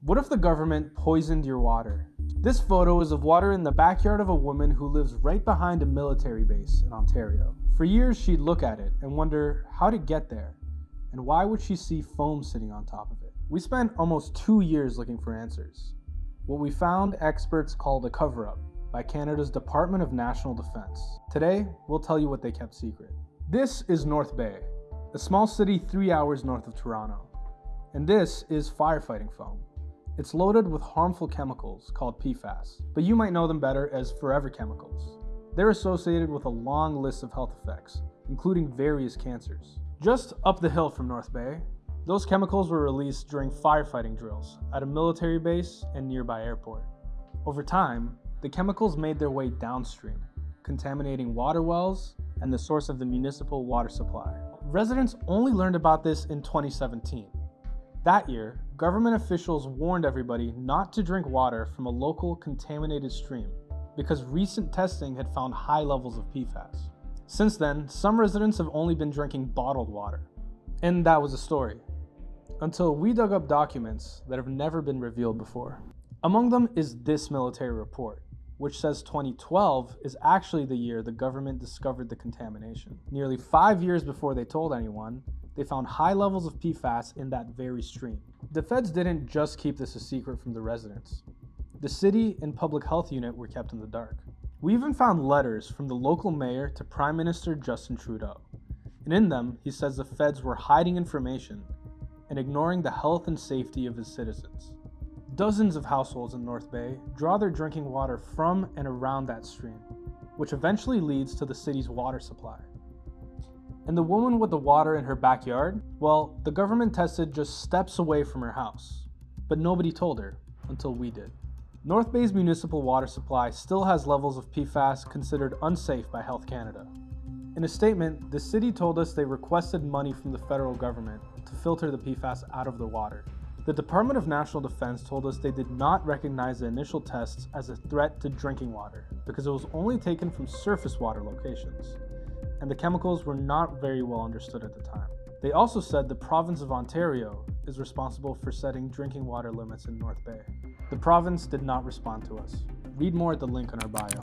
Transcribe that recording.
What if the government poisoned your water? This photo is of water in the backyard of a woman who lives right behind a military base in Ontario. For years, she'd look at it and wonder how to get there, and why would she see foam sitting on top of it? We spent almost 2 years looking for answers. What we found, experts called a cover-up by Canada's Department of National Defence. Today, we'll tell you what they kept secret. This is North Bay, a small city 3 hours north of Toronto. And this is firefighting foam. It's loaded with harmful chemicals called PFAS, but you might know them better as forever chemicals. They're associated with a long list of health effects, including various cancers. Just up the hill from North Bay, those chemicals were released during firefighting drills at a military base and nearby airport. Over time, the chemicals made their way downstream, contaminating water wells and the source of the municipal water supply. Residents only learned about this in 2017. That year, government officials warned everybody not to drink water from a local contaminated stream because recent testing had found high levels of PFAS. Since then, some residents have only been drinking bottled water. And that was the story. Until we dug up documents that have never been revealed before. Among them is this military report, which says 2012 is actually the year the government discovered the contamination. Nearly 5 years before they told anyone, they found high levels of PFAS in that very stream. The feds didn't just keep this a secret from the residents. The city and public health unit were kept in the dark. We even found letters from the local mayor to Prime Minister Justin Trudeau. And in them, he says the feds were hiding information and ignoring the health and safety of his citizens. Dozens of households in North Bay draw their drinking water from and around that stream, which eventually leads to the city's water supply. And the woman with the water in her backyard? Well, the government tested just steps away from her house, but nobody told her until we did. North Bay's municipal water supply still has levels of PFAS considered unsafe by Health Canada. In a statement, the city told us they requested money from the federal government to filter the PFAS out of the water. The Department of National Defence told us they did not recognize the initial tests as a threat to drinking water because it was only taken from surface water locations, and the chemicals were not very well understood at the time. They also said the province of Ontario is responsible for setting drinking water limits in North Bay. The province did not respond to us. Read more at the link in our bio.